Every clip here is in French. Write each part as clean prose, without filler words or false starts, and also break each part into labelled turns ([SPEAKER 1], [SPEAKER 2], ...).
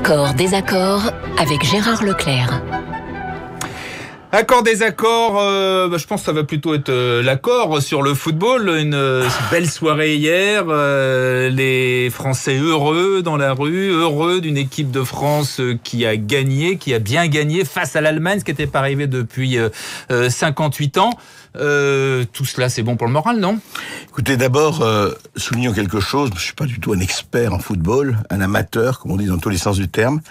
[SPEAKER 1] Accord, désaccord avec Gérard Leclerc.
[SPEAKER 2] Accord, désaccord, je pense que ça va plutôt être l'accord sur le football. Une belle soirée hier, les Français heureux dans la rue, heureux d'une équipe de France qui a gagné, qui a bien gagné face à l'Allemagne, ce qui n'était pas arrivé depuis 58 ans. Tout cela, c'est bon pour le moral, non ?
[SPEAKER 3] Écoutez, d'abord, soulignons quelque chose. Je ne suis pas du tout un expert en football, un amateur, comme on dit dans tous les sens du terme.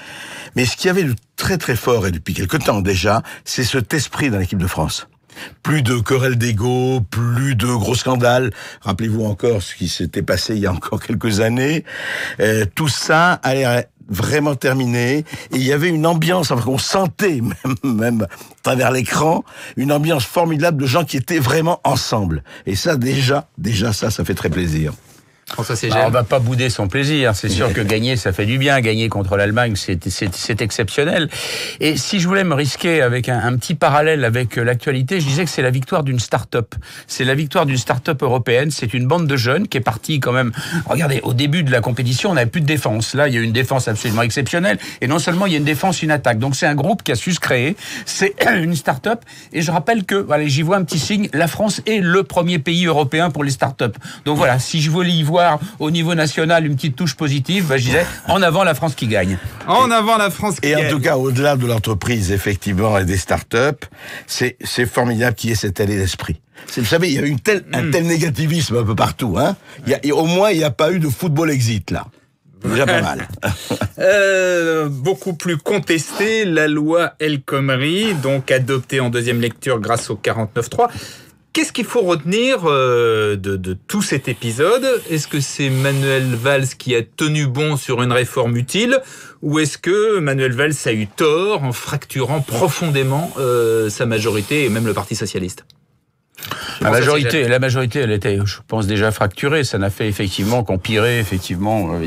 [SPEAKER 3] Mais ce qu'il y avait de très très fort, et depuis quelque temps déjà, c'est cet esprit dans l'équipe de France. Plus de querelles d'ego, plus de gros scandales. Rappelez-vous encore ce qui s'était passé il y a encore quelques années. Tout ça allait vraiment terminé. Et il y avait une ambiance, enfin, qu'on sentait même à travers l'écran, une ambiance formidable de gens qui étaient vraiment ensemble. Et ça, déjà ça fait très plaisir.
[SPEAKER 4] On va pas bouder son plaisir. C'est sûr que gagner, ça fait du bien. Gagner contre l'Allemagne, c'est exceptionnel. Et si je voulais me risquer avec un petit parallèle avec l'actualité, je disais que c'est la victoire d'une start-up. C'est la victoire d'une start-up européenne. C'est une bande de jeunes qui est partie quand même. Regardez, au début de la compétition, on n'avait plus de défense. Là, il y a une défense absolument exceptionnelle. Et non seulement il y a une défense, une attaque. Donc c'est un groupe qui a su se créer. C'est une start-up. Et je rappelle que, voilà, j'y vois un petit signe. La France est le premier pays européen pour les start-up. Donc voilà, si je voulais y voir au niveau national une petite touche positive, je disais en avant la France qui gagne.
[SPEAKER 2] En avant la France qui gagne.
[SPEAKER 3] Et en tout cas, au-delà de l'entreprise, effectivement, et des start-up, c'est formidable qu'il y ait cet état d'esprit. Vous savez, il y a eu un tel négativisme un peu partout. Hein. Au moins, il n'y a pas eu de football exit, là. Déjà pas mal.
[SPEAKER 2] Beaucoup plus contestée, la loi El Khomri, donc adoptée en deuxième lecture grâce au 49.3. Qu'est-ce qu'il faut retenir de tout cet épisode ? Est-ce que c'est Manuel Valls qui a tenu bon sur une réforme utile, ou est-ce que Manuel Valls a eu tort en fracturant profondément sa majorité et même le Parti socialiste ?
[SPEAKER 4] La majorité, elle était, je pense, déjà fracturée. Ça n'a fait effectivement qu'empirer,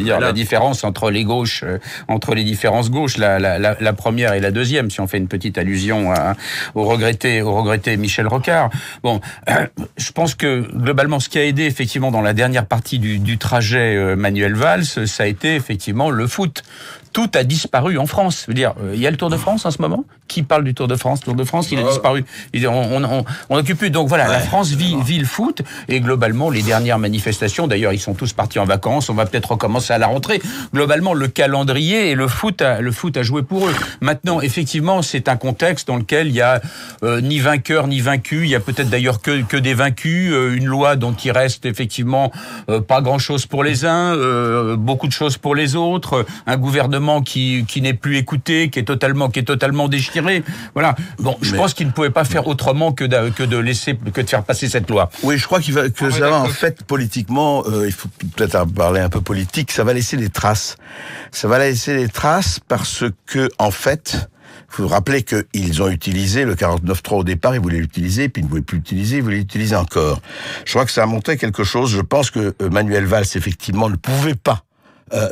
[SPEAKER 4] la différence entre les gauches, entre les différences gauches, la première et la deuxième, si on fait une petite allusion au regretté Michel Rocard. Bon, je pense que, globalement, ce qui a aidé, effectivement, dans la dernière partie du trajet Manuel Valls, ça a été, effectivement, le foot. Tout a disparu en France. Je veux dire, il y a le Tour de France en ce moment. Qui parle du Tour de France ? Tour de France, il a disparu. On n'occupe plus. Donc voilà, la France vit le foot. Et globalement, les dernières manifestations, d'ailleurs, ils sont tous partis en vacances. On va peut-être recommencer à la rentrée. Globalement, le calendrier et le foot a joué pour eux. Maintenant, effectivement, c'est un contexte dans lequel il y a ni vainqueur ni vaincu. Il y a peut-être d'ailleurs que des vaincus. Une loi dont il reste effectivement pas grand-chose pour les uns, beaucoup de choses pour les autres. Un gouvernement qui n'est plus écouté, qui est totalement déchiré. Voilà. Bon, je pense qu'il ne pouvait pas faire autrement que de faire passer cette loi.
[SPEAKER 3] Oui, je crois que ça va, en fait, politiquement, il faut peut-être en parler un peu politique, ça va laisser des traces. Ça va laisser des traces parce que, en fait, il faut rappeler qu'ils ont utilisé le 49.3 au départ, ils voulaient l'utiliser, puis ils ne voulaient plus l'utiliser, ils voulaient l'utiliser encore. Je crois que ça a montré quelque chose. Je pense que Manuel Valls, effectivement, ne pouvait pas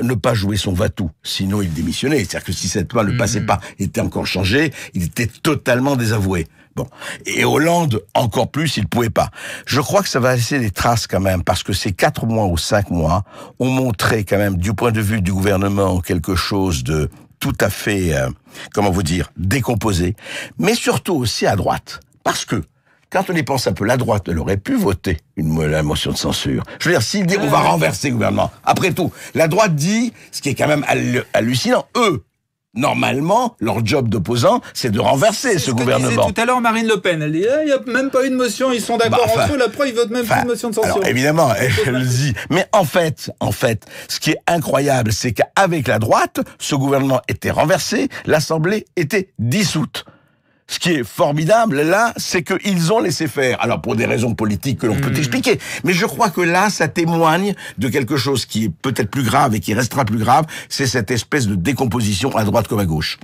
[SPEAKER 3] ne pas jouer son va-tout, sinon il démissionnait. C'est-à-dire que si cette loi ne passait pas, était encore changée, il était totalement désavoué. Bon. Et Hollande, encore plus, il pouvait pas. Je crois que ça va laisser des traces quand même, parce que ces 4 mois ou 5 mois ont montré quand même, du point de vue du gouvernement, quelque chose de tout à fait, décomposé, mais surtout aussi à droite. Parce que, quand on y pense un peu, la droite, elle aurait pu voter la motion de censure. Je veux dire, s'il dit on va renverser le gouvernement, après tout, la droite dit, ce qui est quand même hallucinant, eux, normalement, leur job d'opposant, c'est de renverser ce gouvernement.
[SPEAKER 2] C'est ce que disait tout à l'heure Marine Le Pen. Elle dit, il n'y a même pas eu de motion, ils sont d'accord entre eux, la preuve, ils votent même plus de motion de censure.
[SPEAKER 3] Alors, évidemment, elle le dit. Mais en fait, ce qui est incroyable, c'est qu'avec la droite, ce gouvernement était renversé, l'Assemblée était dissoute. Ce qui est formidable, là, c'est qu'ils ont laissé faire. Alors, pour des raisons politiques que l'on peut expliquer. Mais je crois que là, ça témoigne de quelque chose qui est peut-être plus grave et qui restera plus grave. C'est cette espèce de décomposition à droite comme à gauche.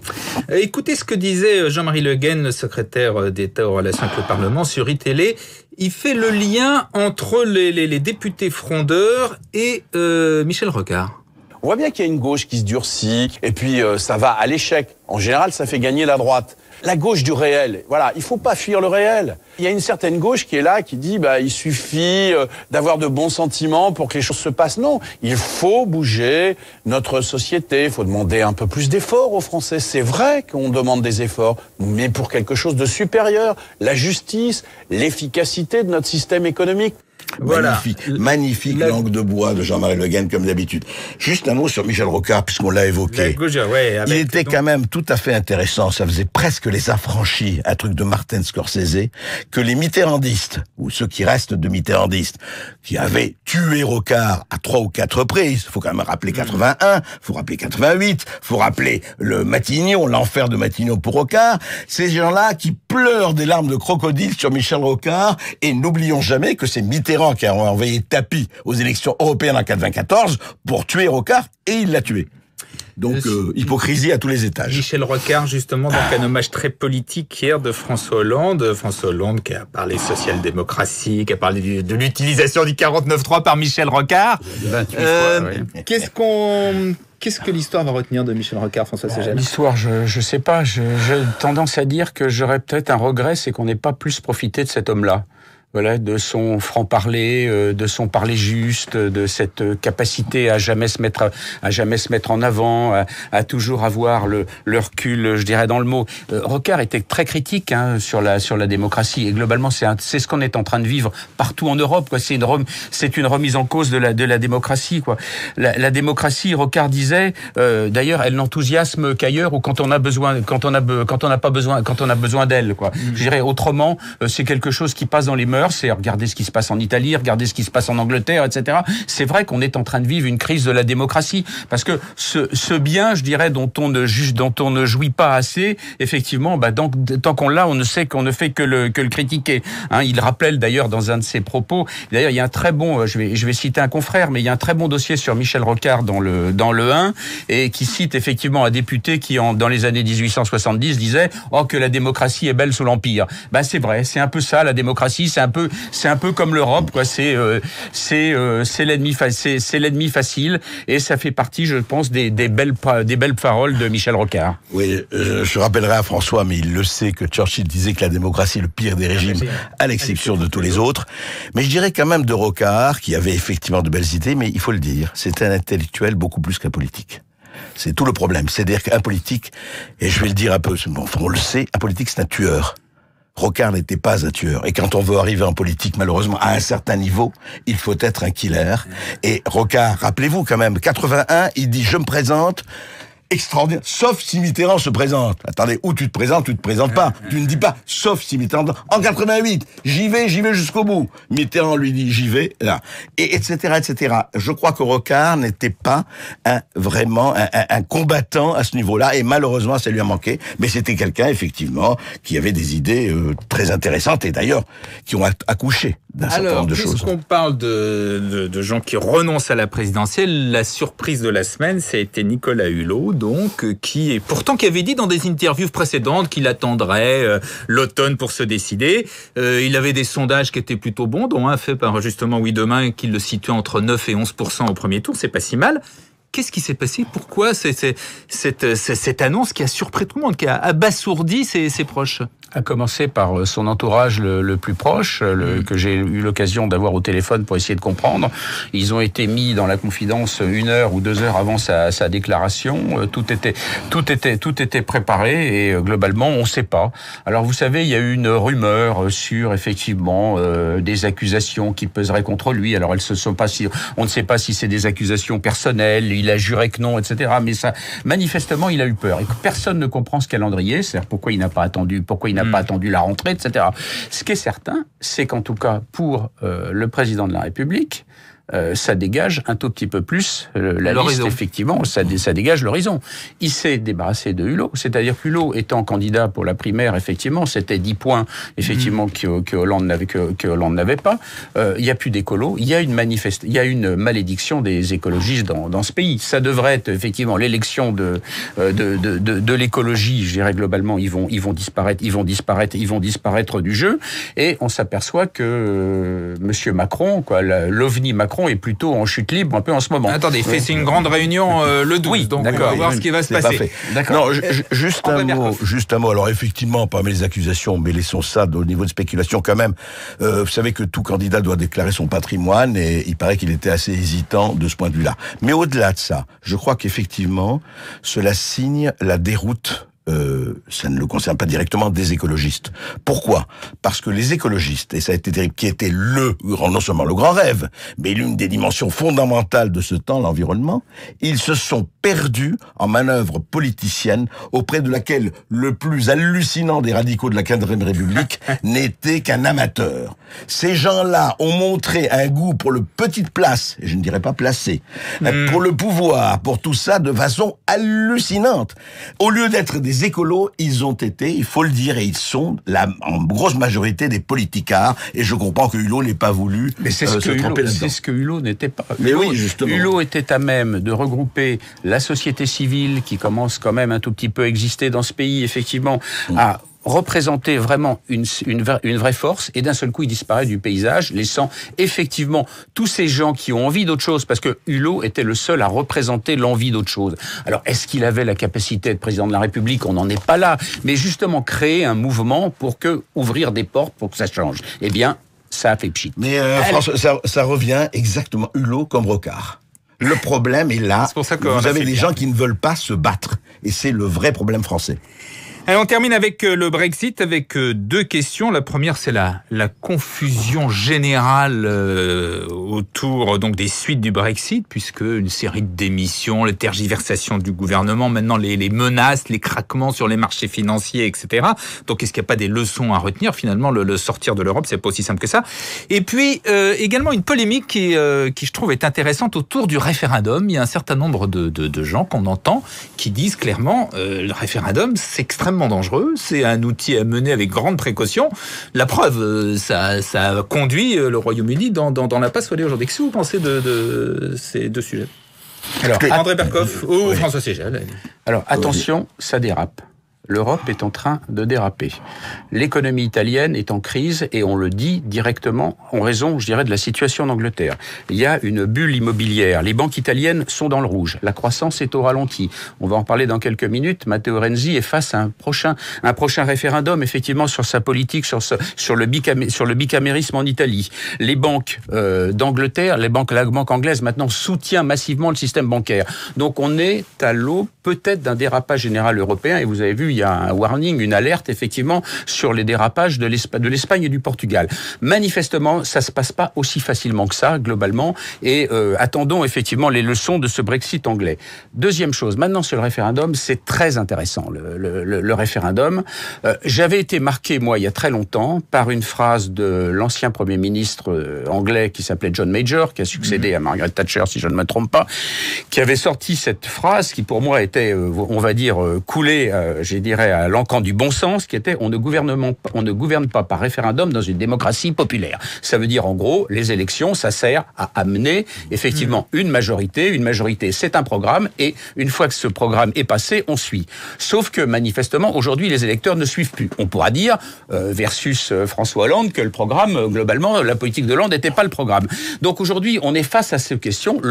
[SPEAKER 2] Écoutez ce que disait Jean-Marie Le Guen, le secrétaire d'État aux relations avec le Parlement, sur iTélé. Il fait le lien entre les députés frondeurs et Michel Rocard.
[SPEAKER 5] On voit bien qu'il y a une gauche qui se durcit, et puis ça va à l'échec. En général, ça fait gagner la droite. La gauche du réel, voilà, il faut pas fuir le réel. Il y a une certaine gauche qui est là, qui dit il suffit d'avoir de bons sentiments pour que les choses se passent. Non, il faut bouger notre société, il faut demander un peu plus d'efforts aux Français. C'est vrai qu'on demande des efforts, mais pour quelque chose de supérieur, la justice, l'efficacité de notre système économique.
[SPEAKER 3] Voilà. Magnifique langue de bois de Jean-Marie Le Guen, comme d'habitude. Juste un mot sur Michel Rocard, puisqu'on l'a évoqué. Il était quand même tout à fait intéressant, ça faisait presque les affranchis, un truc de Martin Scorsese, que les mitterrandistes, ou ceux qui restent de mitterrandistes, qui avaient tué Rocard à 3 ou 4 reprises, faut quand même rappeler 81, faut rappeler 88, faut rappeler le Matignon, l'enfer de Matignon pour Rocard, ces gens-là qui pleurent des larmes de crocodile sur Michel Rocard, et n'oublions jamais que c'est Mitterrand qui a envoyé tapis aux élections européennes en 1994 pour tuer Rocard, et il l'a tué. Donc, hypocrisie à tous les étages.
[SPEAKER 2] Michel Rocard, justement, donc un hommage très politique hier de François Hollande. François Hollande qui a parlé social-démocratie, qui a parlé de l'utilisation du 49.3 par Michel Rocard.
[SPEAKER 4] 28 fois, oui.
[SPEAKER 2] Qu'est-ce que l'histoire va retenir de Michel Rocard, François Ségel ?
[SPEAKER 4] L'histoire, je sais pas. J'ai tendance à dire que j'aurais peut-être un regret, c'est qu'on n'ait pas plus profité de cet homme-là. Voilà, de son franc-parler, de son parler juste, de cette capacité à jamais se mettre en avant, à toujours avoir le recul, je dirais dans le mot. Rocard était très critique sur la démocratie, et globalement c'est ce qu'on est en train de vivre partout en Europe, quoi. C'est une remise en cause de la démocratie, quoi. La démocratie, Rocard disait, d'ailleurs, elle n'enthousiasme qu'ailleurs ou quand on a besoin d'elle, quoi. Je dirais autrement, c'est quelque chose qui passe dans les mœurs. C'est regarder ce qui se passe en Italie, regarder ce qui se passe en Angleterre, etc. C'est vrai qu'on est en train de vivre une crise de la démocratie, parce que ce bien, je dirais, dont on ne jouit pas assez, effectivement, tant qu'on l'a, on ne sait qu'on ne fait que le critiquer. Il rappelle d'ailleurs dans un de ses propos, d'ailleurs il y a un très bon, je vais citer un confrère, mais il y a un très bon dossier sur Michel Rocard dans le 1, et qui cite effectivement un député qui dans les années 1870 disait que la démocratie est belle sous l'Empire. C'est vrai, c'est un peu ça la démocratie, c'est un peu comme l'Europe, quoi. C'est l'ennemi facile, et ça fait partie, je pense, des belles paroles de Michel Rocard.
[SPEAKER 3] Oui, je rappellerai à François, mais il le sait, que Churchill disait que la démocratie est le pire des régimes, à l'exception de tous les autres. Mais je dirais quand même de Rocard, qui avait effectivement de belles idées, mais il faut le dire, c'était un intellectuel beaucoup plus qu'un politique. C'est tout le problème. C'est-à-dire qu'un politique, et je vais le dire un peu, on le sait, un politique c'est un tueur. Rocard n'était pas un tueur. Et quand on veut arriver en politique, malheureusement, à un certain niveau, il faut être un killer. Et Rocard, rappelez-vous quand même, 81, il dit « Je me présente ». Extraordinaire, sauf si Mitterrand se présente. Attendez, ou tu te présentes pas. Tu ne dis pas, sauf si Mitterrand. En 88, j'y vais jusqu'au bout. Mitterrand lui dit, j'y vais, là. Et etc. Je crois que Rocard n'était pas vraiment un combattant à ce niveau-là, et malheureusement, ça lui a manqué. Mais c'était quelqu'un, effectivement, qui avait des idées très intéressantes, et d'ailleurs, qui ont accouché d'un certain nombre de choses.
[SPEAKER 2] Alors, puisqu'on parle de gens qui renoncent à la présidentielle, la surprise de la semaine, ça a été Nicolas Hulot, donc, qui avait dit dans des interviews précédentes qu'il attendrait l'automne pour se décider. Il avait des sondages qui étaient plutôt bons, dont un fait par justement Oui Demain, qui le situait entre 9 et 11% au premier tour, c'est pas si mal. Qu'est-ce qui s'est passé ? Pourquoi cette annonce qui a surpris tout le monde, qui a abasourdi ses proches ?
[SPEAKER 4] À commencer par son entourage le plus proche, que j'ai eu l'occasion d'avoir au téléphone pour essayer de comprendre. Ils ont été mis dans la confidence 1 heure ou 2 heures avant sa déclaration. Tout était préparé, et globalement, on ne sait pas. Alors, vous savez, il y a eu une rumeur sur, effectivement, des accusations qui peseraient contre lui. Alors, on ne sait pas si c'est des accusations personnelles, il a juré que non, etc. Mais ça, manifestement, il a eu peur. Et personne ne comprend ce calendrier, c'est-à-dire pourquoi il n'a pas attendu la rentrée, etc. Ce qui est certain, c'est qu'en tout cas, pour le président de la République, ça dégage un tout petit peu plus la liste, effectivement, ça dégage l'horizon. Il s'est débarrassé de Hulot, c'est-à-dire que Hulot étant candidat pour la primaire, effectivement, c'était 10 points, effectivement, que Hollande n'avait pas. Il n'y a plus d'écolos, il y a une malédiction des écologistes dans ce pays. Ça devrait être, effectivement, l'élection de l'écologie, je dirais globalement, ils vont disparaître du jeu, et on s'aperçoit que Monsieur Macron, l'ovni Macron, Macron est plutôt en chute libre un peu en ce moment.
[SPEAKER 2] Attendez, c'est une grande réunion le 12, donc on va voir ce qui va se passer.
[SPEAKER 3] Non, juste un mot. Alors effectivement, parmi les accusations, mais laissons ça au niveau de spéculation quand même. Vous savez que tout candidat doit déclarer son patrimoine et il paraît qu'il était assez hésitant de ce point de vue-là. Mais au-delà de ça, je crois qu'effectivement, cela signe la déroute. Ça ne le concerne pas directement des écologistes. Pourquoi ? Parce que les écologistes, et ça a été terrible, qui était non seulement le grand rêve, mais l'une des dimensions fondamentales de ce temps, l'environnement, ils se sont perdus en manœuvres politiciennes auprès de laquelle le plus hallucinant des radicaux de la 4e République n'était qu'un amateur. Ces gens-là ont montré un goût pour le petite place, et je ne dirais pas placé, pour le pouvoir, pour tout ça, de façon hallucinante. Au lieu d'être des écolos, ils ont été, il faut le dire, et ils sont en grosse majorité des politicards, et je comprends que Hulot n'ait pas voulu se tremper là-dedans.
[SPEAKER 4] C'est ce que Hulot n'était pas.
[SPEAKER 3] Mais oui, justement.
[SPEAKER 4] Hulot était à même de regrouper la société civile, qui commence quand même un tout petit peu à exister dans ce pays, effectivement, à représenter vraiment une vraie force, et d'un seul coup il disparaît du paysage, laissant effectivement tous ces gens qui ont envie d'autre chose, parce que Hulot était le seul à représenter l'envie d'autre chose. Alors est-ce qu'il avait la capacité d'être président de la République ? On n'en est pas là, mais justement créer un mouvement pour ouvrir des portes pour que ça change. Eh bien, ça a fait pchit.
[SPEAKER 3] Mais François, ça revient exactement Hulot comme Rocard. Le problème est là, vous avez des gens qui ne veulent pas se battre, et c'est le vrai problème français.
[SPEAKER 2] Allez, on termine avec le Brexit, avec deux questions. La première, c'est la confusion générale autour donc des suites du Brexit, puisque une série de démissions, les tergiversations du gouvernement, maintenant les menaces, les craquements sur les marchés financiers, etc. Donc, est-ce qu'il n'y a pas des leçons à retenir ? Finalement, le sortir de l'Europe, c'est pas aussi simple que ça. Et puis, également une polémique qui, je trouve, est intéressante autour du référendum. Il y a un certain nombre de gens qu'on entend qui disent clairement le référendum, c'est extrêmement dangereux, c'est un outil à mener avec grande précaution. La preuve, ça a conduit le Royaume-Uni dans la passe aujourd'hui. Qu'est-ce que vous pensez de ces deux sujets ? Alors, André Berkoff ou François Ségel.
[SPEAKER 4] Alors, attention, ça dérape. L'Europe est en train de déraper. L'économie italienne est en crise et on le dit directement en raison, je dirais, de la situation d'Angleterre. Il y a une bulle immobilière. Les banques italiennes sont dans le rouge. La croissance est au ralenti. On va en parler dans quelques minutes. Matteo Renzi est face à un prochain référendum, effectivement, sur sa politique, sur le bicamérisme en Italie. Les banques d'Angleterre, la banque anglaise maintenant soutient massivement le système bancaire. Donc on est à l'aube peut-être d'un dérapage général européen, et vous avez vu, il y a un warning, une alerte, effectivement, sur les dérapages de l'Espagne et du Portugal. Manifestement, ça se passe pas aussi facilement que ça, globalement, et attendons effectivement les leçons de ce Brexit anglais. Deuxième chose, maintenant sur le référendum, c'est très intéressant, le référendum. J'avais été marqué, moi, il y a très longtemps, par une phrase de l'ancien Premier ministre anglais qui s'appelait John Major, qui a succédé à Margaret Thatcher, si je ne me trompe pas, qui avait sorti cette phrase qui, pour moi, était, on va dire, coulée, je dirais, à l'encan du bon sens, qui était on ne gouverne pas par référendum dans une démocratie populaire. Ça veut dire, en gros, les élections, ça sert à amener, effectivement, une majorité. Une majorité, c'est un programme, et une fois que ce programme est passé, on suit. Sauf que, manifestement, aujourd'hui, les électeurs ne suivent plus. On pourra dire, versus François Hollande, que le programme, globalement, la politique de Hollande n'était pas le programme. Donc aujourd'hui, on est face à ces questions.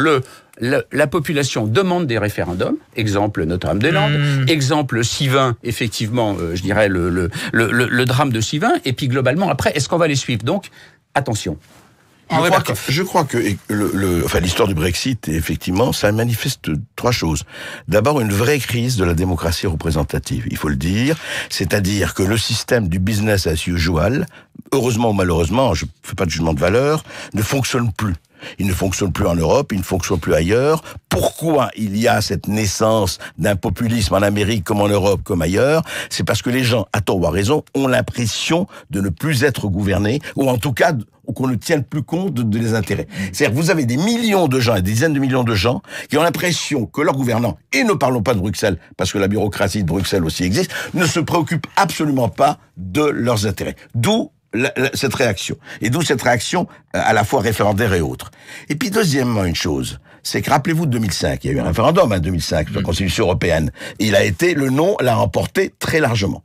[SPEAKER 4] La population demande des référendums, exemple Notre-Dame-des-Landes, exemple Sivin, effectivement, je dirais le drame de Sivin, et puis globalement, après, est-ce qu'on va les suivre ? Donc, attention.
[SPEAKER 3] Je crois que l'histoire du Brexit, effectivement, ça manifeste trois choses. D'abord, une vraie crise de la démocratie représentative, il faut le dire. C'est-à-dire que le système du business as usual, heureusement ou malheureusement, je ne fais pas de jugement de valeur, ne fonctionne plus. Il ne fonctionne plus en Europe, il ne fonctionne plus ailleurs. Pourquoi il y a cette naissance d'un populisme en Amérique comme en Europe, comme ailleurs ? C'est parce que les gens, à tort ou à raison, ont l'impression de ne plus être gouvernés, ou en tout cas qu'on ne tienne plus compte des intérêts. C'est-à-dire que vous avez des millions de gens, des dizaines de millions de gens, qui ont l'impression que leurs gouvernants, et ne parlons pas de Bruxelles, parce que la bureaucratie de Bruxelles aussi existe, ne se préoccupent absolument pas de leurs intérêts. D'où cette réaction. Et d'où cette réaction à la fois référendaire et autre. Et puis deuxièmement, une chose, c'est que rappelez-vous de 2005, il y a eu un référendum en 2005 sur la Constitution européenne. Et le non l'a remporté très largement.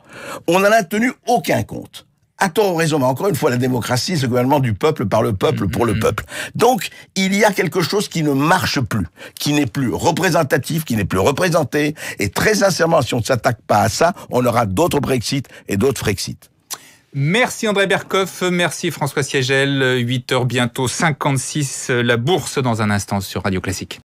[SPEAKER 3] On n'en a tenu aucun compte. à tort ou raison, mais encore une fois, la démocratie, c'est le gouvernement du peuple, par le peuple, pour le peuple. Donc, il y a quelque chose qui ne marche plus, qui n'est plus représentatif, qui n'est plus représenté, et très sincèrement, si on ne s'attaque pas à ça, on aura d'autres Brexit et d'autres Frexit.
[SPEAKER 2] Merci André Berkoff, merci François Siegel, 8h bientôt 56, la bourse dans un instant sur Radio Classique.